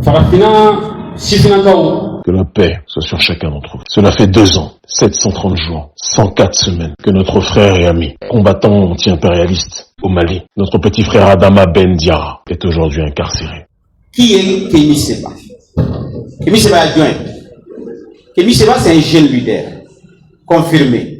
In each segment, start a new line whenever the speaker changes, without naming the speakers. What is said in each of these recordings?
Que la paix soit sur chacun d'entre vous. Cela fait 2 ans, 730 jours, 104 semaines que notre frère et ami, combattant anti-impérialiste au Mali, notre petit frère Adama Ben Diarra, est aujourd'hui incarcéré.
Qui est Kémy Séba? Kémy Séba adjoint. Kémy Séba, c'est un jeune leader, confirmé,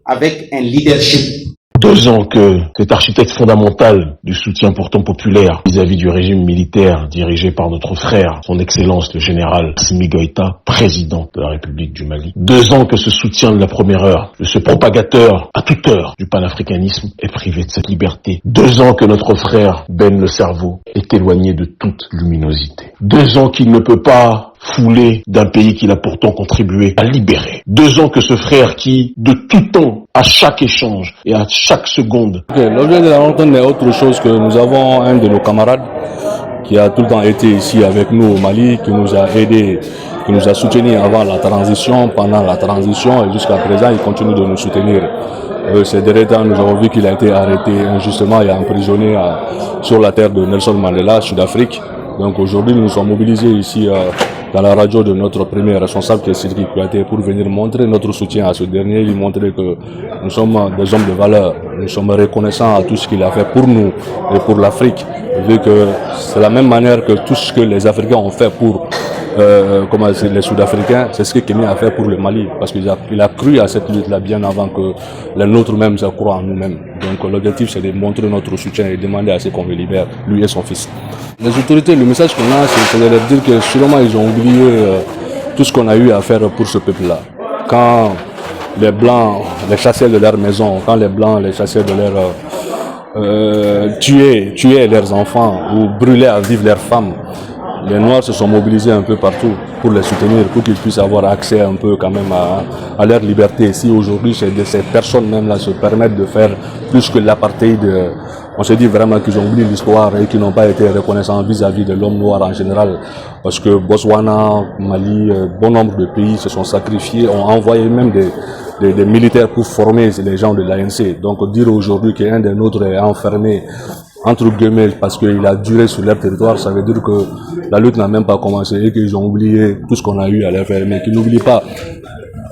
avec un leadership.
2 ans que cet architecte fondamental du soutien pourtant populaire vis-à-vis du régime militaire dirigé par notre frère, son excellence le général Assimi Goïta, président de la République du Mali. 2 ans que ce soutien de la première heure, de ce propagateur à toute heure du panafricanisme est privé de cette liberté. 2 ans que notre frère Ben le Cerveau est éloigné de toute luminosité. 2 ans qu'il ne peut pas foulé d'un pays qu'il a pourtant contribué à libérer. 2 ans que ce frère qui, de tout temps, à chaque échange et à chaque seconde...
L'objet de la rencontre n'est autre chose que nous avons un de nos camarades qui a tout le temps été ici avec nous au Mali, qui nous a aidés, qui nous a soutenus avant la transition, pendant la transition et jusqu'à présent il continue de nous soutenir. Ces derniers temps, nous avons vu qu'il a été arrêté injustement et emprisonné sur la terre de Nelson Mandela, Sud-Afrique. Donc aujourd'hui, nous nous sommes mobilisés ici dans la radio de notre premier responsable qui est Sidiki Kouyaté pour venir montrer notre soutien à ce dernier, lui montrer que nous sommes des hommes de valeur, nous sommes reconnaissants à tout ce qu'il a fait pour nous et pour l'Afrique, vu que c'est la même manière que tout ce que les Africains ont fait pour les Sud-Africains, c'est ce que Kémy a fait pour le Mali, parce qu'il a cru à cette lutte-là bien avant que les nôtres même se croient en nous-mêmes. Donc l'objectif c'est de montrer notre soutien et demander à ce qu'on le libère, lui et son fils. Les autorités, le message qu'on a, c'est de leur dire que sûrement ils ont oublié tout ce qu'on a eu à faire pour ce peuple-là. Quand les Blancs les chassaient de leur maison, quand les Blancs les chassaient de leur tuaient leurs enfants ou brûlaient à vivre leurs femmes, les Noirs se sont mobilisés un peu partout pour les soutenir, pour qu'ils puissent avoir accès un peu quand même à leur liberté. Si aujourd'hui ces personnes même là se permettent de faire plus que l'apartheid, on se dit vraiment qu'ils ont oublié l'histoire et qu'ils n'ont pas été reconnaissants vis-à-vis de l'homme noir en général. Parce que Botswana, Mali, bon nombre de pays se sont sacrifiés, ont envoyé même des militaires pour former les gens de l'ANC. Donc dire aujourd'hui qu'un des nôtres est enfermé entre guillemets parce qu'il a duré sur leur territoire, ça veut dire que la lutte n'a même pas commencé et qu'ils ont oublié tout ce qu'on a eu à leur faire, mais qu'ils n'oublient pas.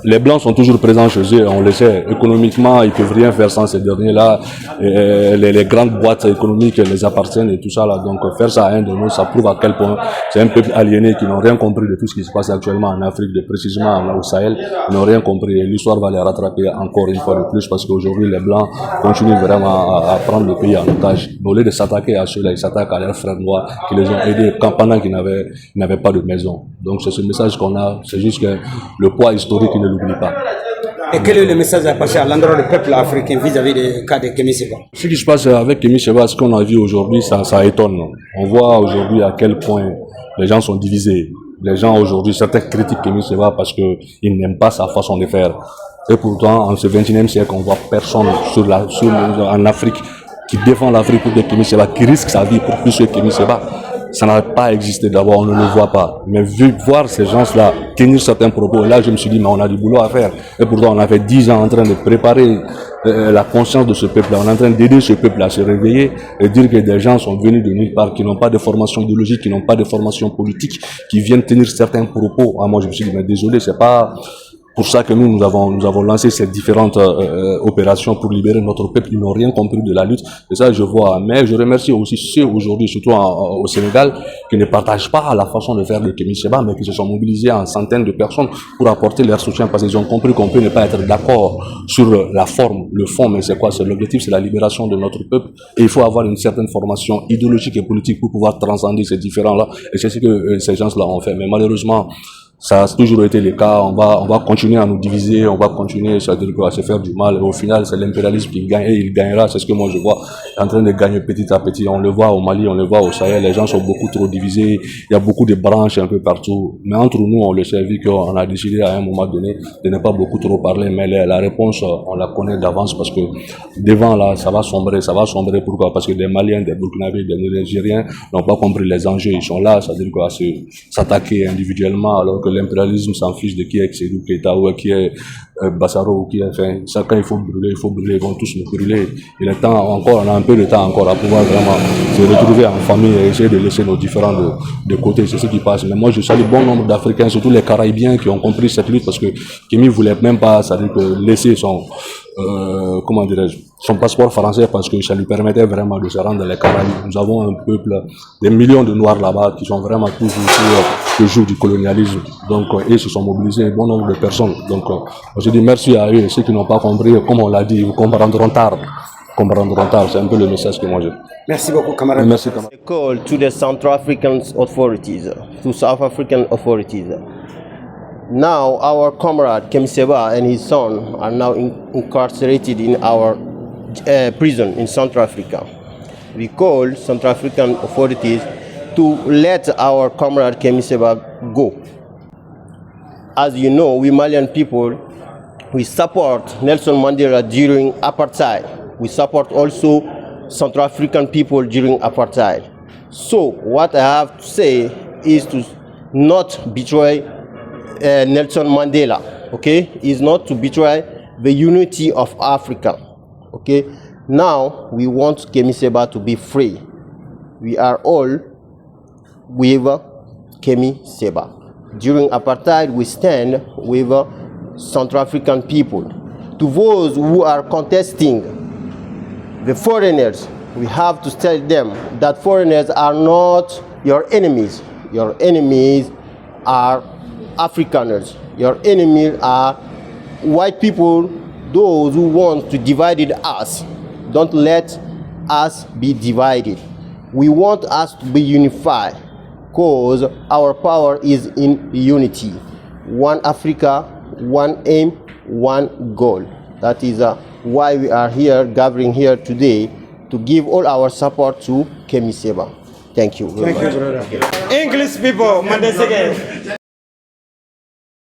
Les Blancs sont toujours présents chez eux, on le sait. Économiquement, ils ne peuvent rien faire sans ces derniers-là. Les grandes boîtes économiques les appartiennent et tout ça là. Donc faire ça à un de nous, ça prouve à quel point c'est un peuple aliéné qui n'ont rien compris de tout ce qui se passe actuellement en Afrique, précisément au Sahel. Ils n'ont rien compris et l'histoire va les rattraper encore une fois de plus parce qu'aujourd'hui les Blancs continuent vraiment à prendre le pays en otage. Mais au lieu de s'attaquer à ceux-là, ils s'attaquent à leurs frères noirs qui les ont aidés pendant qu'ils n'avaient pas de maison. Donc c'est ce message qu'on a, c'est juste que le poids historique ne l'oublie pas.
Et quel est le message à passer à l'endroit du peuple africain vis-à-vis du cas de Kémy Séba?
Ce qui se passe avec Kémy Séba, ce qu'on a vu aujourd'hui, ça étonne. On voit aujourd'hui à quel point les gens sont divisés. Les gens aujourd'hui, certains critiquent Kémy Séba parce qu'ils n'aiment pas sa façon de faire. Et pourtant, en ce 21e siècle, on voit personne en Afrique qui défend l'Afrique pour que Kémy Séba, qui risque sa vie pour plus que Kémy Séba. Ça n'a pas existé d'abord, on ne le voit pas. Mais voir ces gens-là tenir certains propos, là je me suis dit, mais on a du boulot à faire. Et pourtant on a fait 10 ans en train de préparer la conscience de ce peuple-là. On est en train d'aider ce peuple à se réveiller et dire que des gens sont venus de nulle part, qui n'ont pas de formation idéologique, qui n'ont pas de formation politique, qui viennent tenir certains propos. Ah, moi je me suis dit, mais désolé, c'est pas... pour ça que nous avons lancé ces différentes opérations pour libérer notre peuple. Ils n'ont rien compris de la lutte. Et ça, je vois. Mais je remercie aussi ceux aujourd'hui, surtout au Sénégal, qui ne partagent pas la façon de faire de Kémy Séba, mais qui se sont mobilisés en centaines de personnes pour apporter leur soutien parce qu'ils ont compris qu'on peut ne pas être d'accord sur la forme, le fond, mais c'est quoi? C'est l'objectif, c'est la libération de notre peuple. Et il faut avoir une certaine formation idéologique et politique pour pouvoir transcender ces différents-là. Et c'est ce que ces gens-là ont fait. Mais malheureusement, ça a toujours été le cas, on va continuer à nous diviser, on va continuer à se faire du mal. Et au final, c'est l'impérialisme qui gagne et il gagnera, c'est ce que moi je vois, en train de gagner petit à petit. On le voit au Mali, on le voit au Sahel, les gens sont beaucoup trop divisés, il y a beaucoup de branches un peu partout. Mais entre nous, on le sait, vu qu'on a décidé à un moment donné de ne pas beaucoup trop parler, mais la réponse, on la connaît d'avance parce que devant là, ça va sombrer. Pourquoi? Parce que des Maliens, des Burkinabés, des Nigériens n'ont pas compris les enjeux, ils sont là, c'est-à-dire quoi, s'attaquer individuellement alors que l'impérialisme s'en fiche de qui est Sédou Keita ou qui est Bassaro qui a fait, quand il faut brûler, ils vont tous nous brûler. Il est temps encore, on a un peu de temps encore à pouvoir vraiment se retrouver en famille et essayer de laisser nos différends de côté, c'est ce qui passe. Mais moi je salue bon nombre d'Africains, surtout les Caraïbiens qui ont compris cette lutte parce que Kémy voulait même pas, c'est-à-dire que laisser son, son passeport français parce que ça lui permettait vraiment de se rendre dans les Caraïbes. Nous avons un peuple, des millions de Noirs là-bas qui sont vraiment toujours sur le jour du colonialisme. Donc, ils se sont mobilisés, un bon nombre de personnes. Donc, je dis merci à eux. Ceux qui n'ont pas compris, comme on l'a dit, ils comprendront tard. C'est un peu le message que moi j'ai.
Merci beaucoup, camarade.
Merci, camarade.
A call to the Central African authorities, to South African authorities. Now our comrade Kémy Séba and his son are now incarcerated in our prison in Central Africa. We call Central African authorities to let our comrade Kémy Séba go. As you know, we Malian people, we support Nelson Mandela during apartheid. We support also Central African people during apartheid. So what I have to say is to not betray Nelson Mandela, okay, is not to betray the unity of Africa, okay. Now we want Kémy Séba to be free. We are all with Kémy Séba. During apartheid, we stand with Central African people. To those who are contesting the foreigners, we have to tell them that foreigners are not your enemies. Your enemies are Afrikaners. Your enemies are white people, those who want to divide us. Don't let us be divided. We want us to be unified because our power is in unity. One Africa, one aim, one goal. That is why we are here, gathering here today to give all our support to Kémy Séba. Thank you.
Thank you, brother. English people, Mandesege.